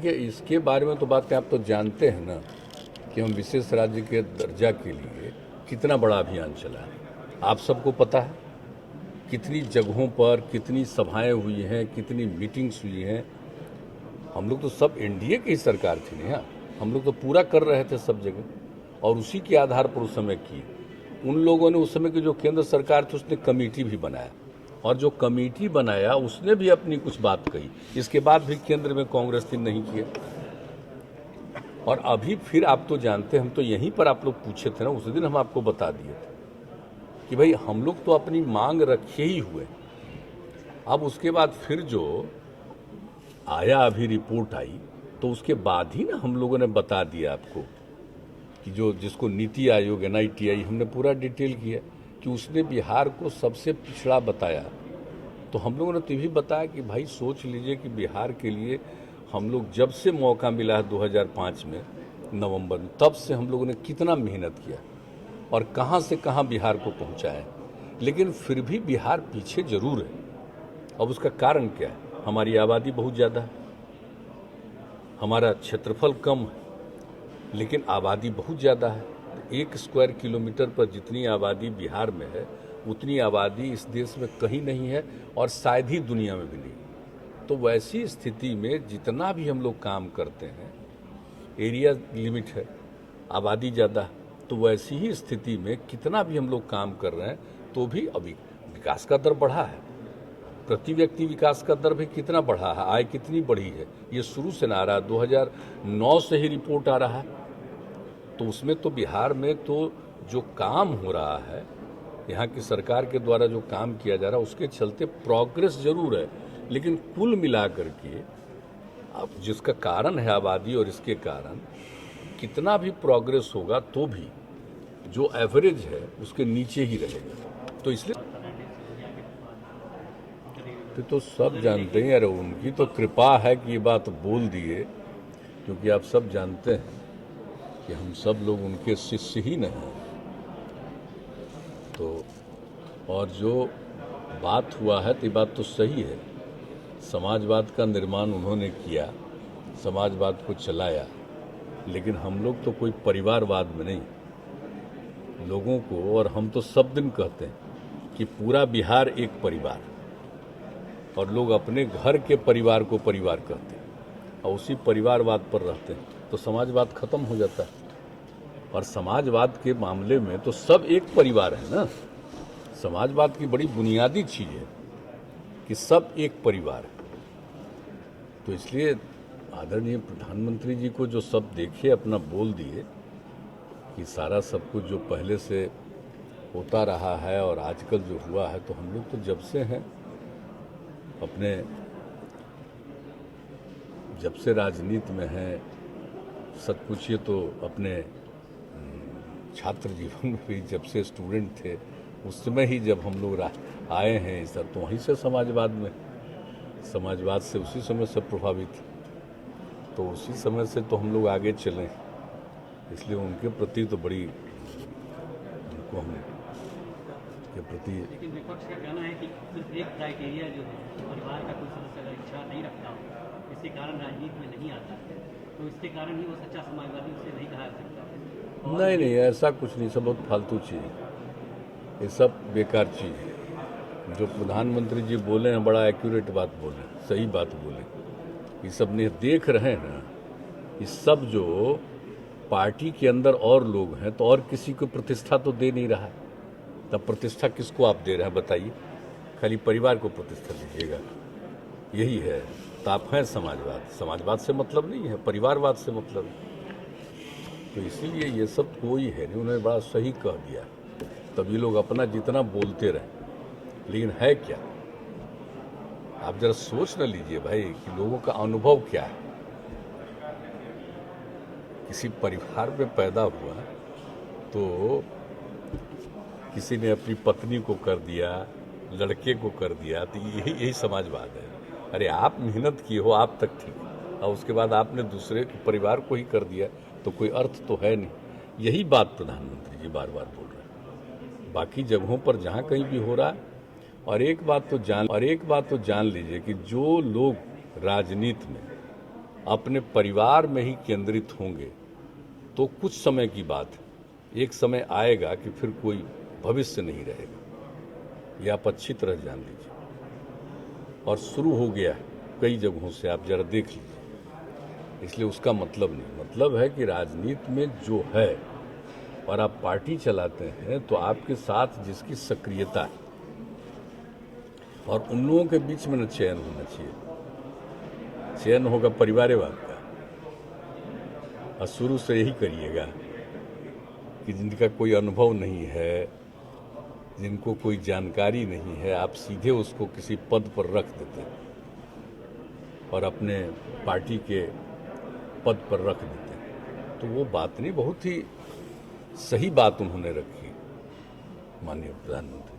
देखिए, इसके बारे में तो बात है, आप तो जानते हैं ना कि हम विशेष राज्य के दर्जा के लिए कितना बड़ा अभियान चला है। आप सबको पता है कितनी जगहों पर कितनी सभाएं हुई हैं, कितनी मीटिंग्स हुई हैं। हम लोग तो सब एनडीए की ही सरकार थी ना, हम लोग तो पूरा कर रहे थे सब जगह, और उसी के आधार पर उस समय की उन लोगों ने, उस समय की जो केंद्र सरकार थी उसने कमेटी भी बनाया, और जो कमेटी बनाया उसने भी अपनी कुछ बात कही। इसके बाद भी केंद्र में कांग्रेस ने नहीं किया, और अभी फिर आप तो जानते हैं, हम तो यहीं पर आप लोग पूछे थे ना, उस दिन हम आपको बता दिए थे कि भाई हम लोग तो अपनी मांग रखे ही हुए। अब उसके बाद फिर जो आया, अभी रिपोर्ट आई, तो उसके बाद ही ना हम लोगों ने बता दिया आपको कि जो जिसको नीति आयोग NITI हमने पूरा डिटेल किया कि उसने बिहार को सबसे पिछड़ा बताया। तो हम लोगों ने तो भी बताया कि भाई सोच लीजिए कि बिहार के लिए हम लोग जब से मौका मिला है 2005 में नवंबर में, तब से हम लोगों ने कितना मेहनत किया और कहां से कहां बिहार को पहुंचा है, लेकिन फिर भी बिहार पीछे जरूर है। अब उसका कारण क्या है? हमारी आबादी बहुत ज़्यादा है, हमारा क्षेत्रफल कम है, लेकिन आबादी बहुत ज़्यादा है। 1 स्क्वायर किलोमीटर पर जितनी आबादी बिहार में है, उतनी आबादी इस देश में कहीं नहीं है, और शायद ही दुनिया में भी नहीं। तो वैसी स्थिति में जितना भी हम लोग काम करते हैं, एरिया लिमिट है, आबादी ज़्यादा है, तो वैसी ही स्थिति में कितना भी हम लोग काम कर रहे हैं तो भी अभी विकास का दर बढ़ा है। प्रति व्यक्ति विकास का दर भी कितना बढ़ा है, आय कितनी बढ़ी है, ये शुरू से ना आ रहा, 2009 से ही रिपोर्ट आ रहा है। तो उसमें तो बिहार में तो जो काम हो रहा है, यहाँ की सरकार के द्वारा जो काम किया जा रहा है, उसके चलते प्रोग्रेस जरूर है, लेकिन कुल मिलाकर के अब जिसका कारण है आबादी, और इसके कारण कितना भी प्रोग्रेस होगा तो भी जो एवरेज है उसके नीचे ही रहेगा। तो इसलिए तो सब जानते हैं, अरे उनकी तो कृपा है कि ये बात बोल दिए, क्योंकि आप सब जानते हैं कि हम सब लोग उनके शिष्य ही न हैं। तो और जो बात हुआ है तो ये बात तो सही है, समाजवाद का निर्माण उन्होंने किया, समाजवाद को चलाया, लेकिन हम लोग तो कोई परिवारवाद में नहीं। लोगों को, और हम तो सब दिन कहते हैं कि पूरा बिहार एक परिवार, और लोग अपने घर के परिवार को परिवार कहते हैं और उसी परिवारवाद पर रहते हैं, तो समाजवाद खत्म हो जाता है। और समाजवाद के मामले में तो सब एक परिवार है ना। समाजवाद की बड़ी बुनियादी चीज़ है कि सब एक परिवार है। तो इसलिए आदरणीय प्रधानमंत्री जी को जो सब देखे अपना बोल दिए कि सारा सब कुछ जो पहले से होता रहा है और आजकल जो हुआ है, तो हम लोग तो जब से हैं अपने, जब से राजनीति में हैं, सच पूछिए तो अपने छात्र जीवन में भी जब से स्टूडेंट थे उस समय ही जब हम लोग आए हैं इस, तो वहीं से समाजवाद से उसी समय से प्रभावित, तो उसी समय से तो हम लोग आगे चलें। इसलिए उनके प्रति तो बड़ी, उनको हम के प्रति। लेकिन विपक्ष का कहना है कि सिर्फ एक क्राइटेरिया जो है, परिवार का कोई सदस्य अगर इच्छा नहीं रखता हो, इसके कारण राजनीति में नहीं आता, तो इसके कारण ही वो सच्चा समाजवादी उसे नहीं कहा जा सकता। नहीं नहीं, ऐसा कुछ नहीं, सब बहुत फालतू चीज़ है, ये सब बेकार चीज़ है। जो प्रधानमंत्री जी बोले हैं बड़ा एक्यूरेट बात बोले, सही बात बोले। ये सब ने देख रहे हैं ना, ये सब जो पार्टी के अंदर और लोग हैं तो और किसी को प्रतिष्ठा तो दे नहीं रहा है, तब प्रतिष्ठा किसको आप दे रहे हैं बताइए? खाली परिवार को प्रतिष्ठा दीजिएगा, यही है। तो आप हैं समाजवाद से मतलब नहीं है, परिवारवाद से मतलब है। तो इसीलिए ये सब कोई है नहीं, उन्होंने बड़ा सही कह दिया। तब ये लोग अपना जितना बोलते रहे, लेकिन है क्या? आप जरा सोच न लीजिए भाई कि लोगों का अनुभव क्या है। किसी परिवार में पैदा हुआ तो किसी ने अपनी पत्नी को कर दिया, लड़के को कर दिया, तो यही समाजवाद है। अरे आप मेहनत किए हो, आप तक ठीक, और उसके बाद आपने दूसरे परिवार को ही कर दिया, तो कोई अर्थ तो है नहीं। यही बात प्रधानमंत्री जी बार बार बोल रहे हैं। बाकी जगहों पर जहाँ कहीं भी हो रहा है, और एक बात तो जान लीजिए कि जो लोग राजनीति में अपने परिवार में ही केंद्रित होंगे तो कुछ समय की बात है। एक समय आएगा कि फिर कोई भविष्य नहीं रहेगा, ये आप अच्छी तरह जान लीजिए। और शुरू हो गया है कई जगहों से, आप जरा देख लीजिए। इसलिए उसका मतलब नहीं, मतलब है कि राजनीति में जो है और आप पार्टी चलाते हैं तो आपके साथ जिसकी सक्रियता है और उन लोगों के बीच में न चयन होना चाहिए। चयन होगा परिवारवाद का, और शुरू से यही करिएगा कि जिनका कोई अनुभव नहीं है, जिनको कोई जानकारी नहीं है, आप सीधे उसको किसी पद पर रख देते हैं और अपने पार्टी के पद पर रख देते हैं। तो वो बात नहीं, बहुत ही सही बात उन्होंने रखी माननीय प्रधानमंत्री।